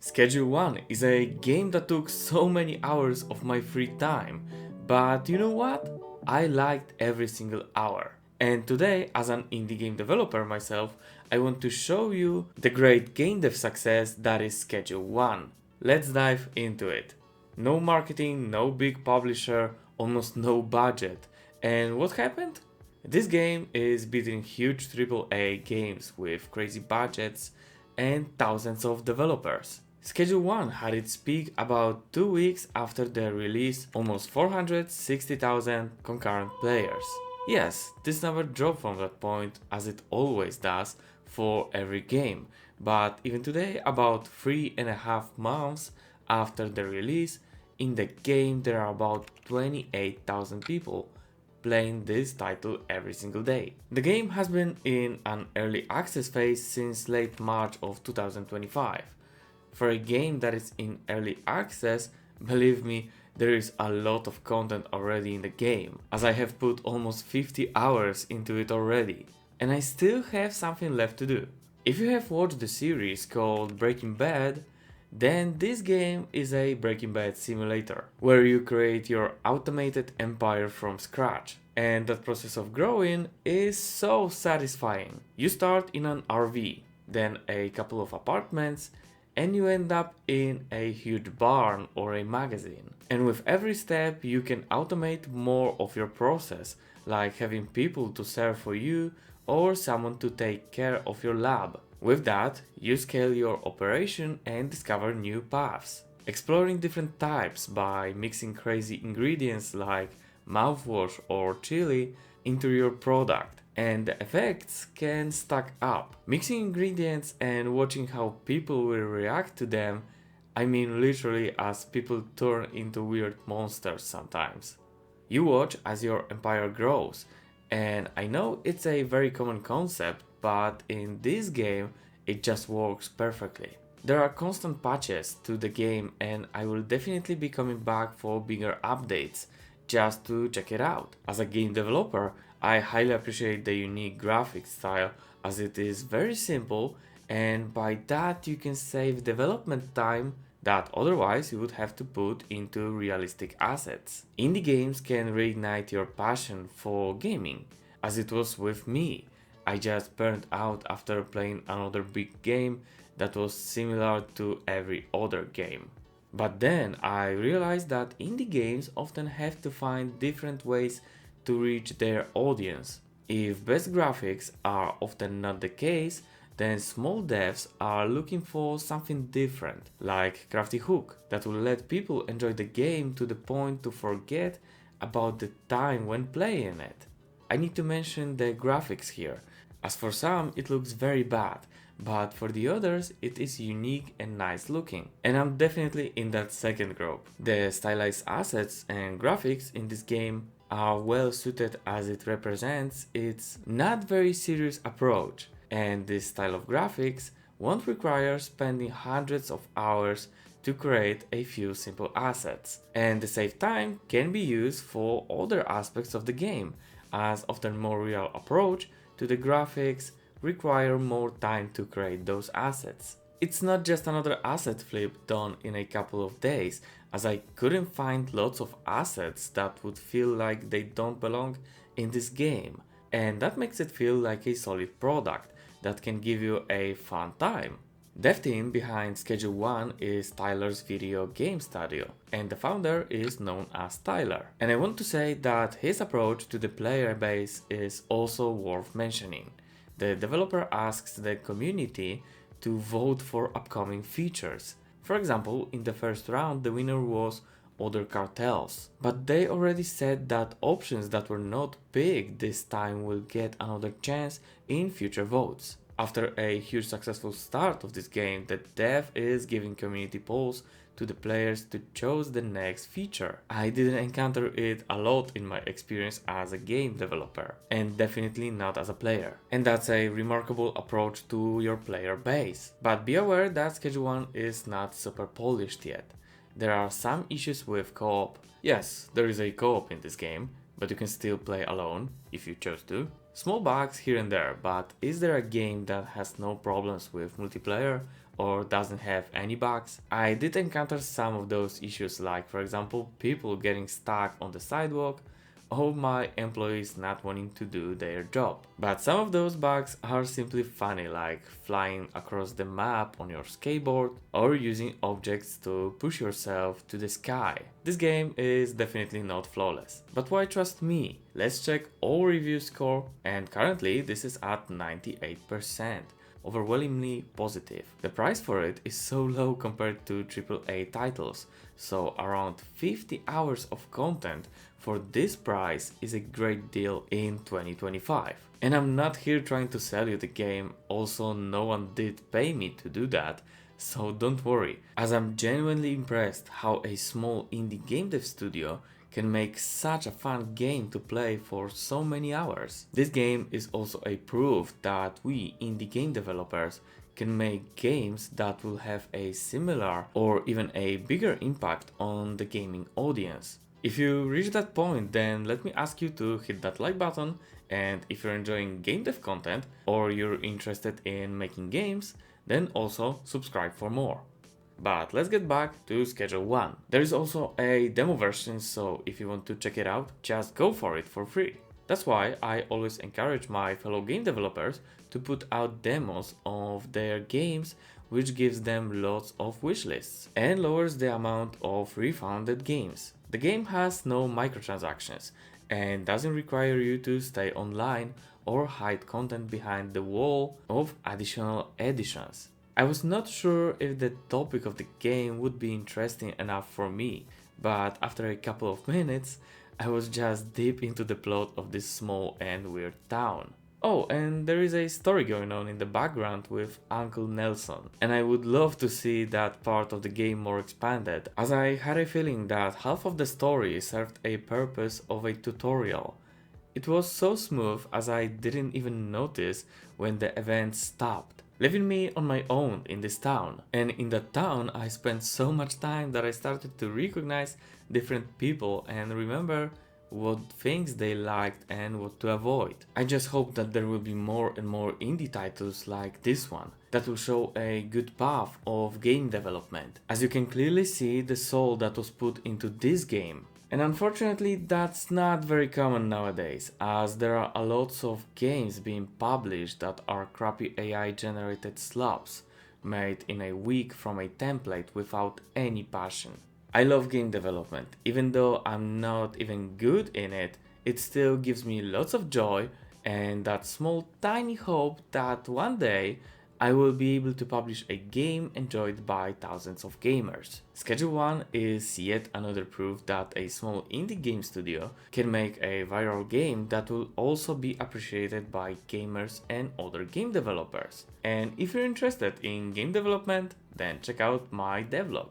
Schedule 1 is a game that took so many hours of my free time, but you know what? I liked every single hour. And today, as an indie game developer myself, I want to show you the great game dev success that is Schedule 1. Let's dive into it. No marketing, no big publisher, almost no budget. And what happened? This game is beating huge AAA games with crazy budgets and thousands of developers. Schedule 1 had its peak about 2 weeks after their release, almost 460,000 concurrent players. Yes, this number dropped from that point, as it always does for every game, but even today, about 3.5 months after the release, in the game there are about 28,000 people playing this title every single day. The game has been in an early access phase since late March of 2025. For a game that is in early access, believe me, there is a lot of content already in the game, as I have put almost 50 hours into it already, and I still have something left to do. If you have watched the series called Breaking Bad, then this game is a Breaking Bad simulator, where you create your automated empire from scratch. And that process of growing is so satisfying. You start in an RV, then a couple of apartments, and you end up in a huge barn or a magazine. And with every step you can automate more of your process, like having people to serve for you or someone to take care of your lab. With that, you scale your operation and discover new paths, exploring different types by mixing crazy ingredients like mouthwash or chili into your product, and the effects can stack up. Mixing ingredients and watching how people will react to them, I mean literally, as people turn into weird monsters sometimes. You watch as your empire grows, and I know it's a very common concept, but in this game it just works perfectly. There are constant patches to the game, and I will definitely be coming back for bigger updates just to check it out. As a game developer, I highly appreciate the unique graphic style, as it is very simple, and by that you can save development time that otherwise you would have to put into realistic assets. Indie games can reignite your passion for gaming, as it was with me. I just burned out after playing another big game that was similar to every other game. But then I realized that indie games often have to find different ways to reach their audience. If best graphics are often not the case, then small devs are looking for something different, like crafty hook that will let people enjoy the game to the point to forget about the time when playing it. I need to mention the graphics here, as for some it looks very bad, but for the others it is unique and nice looking. And I'm definitely in that second group. The stylized assets and graphics in this game are well suited, as it represents its not very serious approach, and this style of graphics won't require spending hundreds of hours to create a few simple assets, and the saved time can be used for other aspects of the game, as often more real approach to the graphics require more time to create those assets. It's not just another asset flip done in a couple of days, as I couldn't find lots of assets that would feel like they don't belong in this game, and that makes it feel like a solid product that can give you a fun time. Dev team behind Schedule 1 is Tyler's Video Game Studio, and the founder is known as Tyler. And I want to say that his approach to the player base is also worth mentioning. The developer asks the community to vote for upcoming features. For example, in the first round the winner was other cartels, but they already said that options that were not picked this time will get another chance in future votes. After a huge successful start of this game, the dev is giving community polls to the players to choose the next feature. I didn't encounter it a lot in my experience as a game developer, and definitely not as a player. And that's a remarkable approach to your player base. But be aware that Schedule 1 is not super polished yet. There are some issues with co-op. Yes, there is a co-op in this game, but you can still play alone if you chose to. Small bugs here and there, but is there a game that has no problems with multiplayer or doesn't have any bugs. I did encounter some of those issues, like for example people getting stuck on the sidewalk or my employees not wanting to do their job. But some of those bugs are simply funny, like flying across the map on your skateboard or using objects to push yourself to the sky. This game is definitely not flawless. But why trust me? Let's check all review score, and currently this is at 98%. Overwhelmingly positive. The price for it is so low compared to AAA titles, so around 50 hours of content for this price is a great deal in 2025. And I'm not here trying to sell you the game, also no one did pay me to do that, so don't worry, as I'm genuinely impressed how a small indie game dev studio can make such a fun game to play for so many hours. This game is also a proof that we indie game developers can make games that will have a similar or even a bigger impact on the gaming audience. If you reach that point, then let me ask you to hit that like button, and if you're enjoying game dev content or you're interested in making games, then also subscribe for more. But let's get back to Schedule 1. There is also a demo version, so if you want to check it out, just go for it for free. That's why I always encourage my fellow game developers to put out demos of their games, which gives them lots of wishlists and lowers the amount of refunded games. The game has no microtransactions and doesn't require you to stay online or hide content behind the wall of additional editions. I was not sure if the topic of the game would be interesting enough for me, but after a couple of minutes, I was just deep into the plot of this small and weird town. Oh, and there is a story going on in the background with Uncle Nelson, and I would love to see that part of the game more expanded, as I had a feeling that half of the story served a purpose of a tutorial. It was so smooth as I didn't even notice when the event stopped, leaving me on my own in this town. And in that town I spent so much time that I started to recognize different people and remember what things they liked and what to avoid. I just hope that there will be more and more indie titles like this one that will show a good path of game development, as you can clearly see the soul that was put into this game. And unfortunately that's not very common nowadays, as there are a lots of games being published that are crappy AI generated slobs, made in a week from a template without any passion. I love game development, even though I'm not even good in it, it still gives me lots of joy and that small tiny hope that one day I will be able to publish a game enjoyed by thousands of gamers. Schedule 1 is yet another proof that a small indie game studio can make a viral game that will also be appreciated by gamers and other game developers. And if you're interested in game development, then check out my devlog.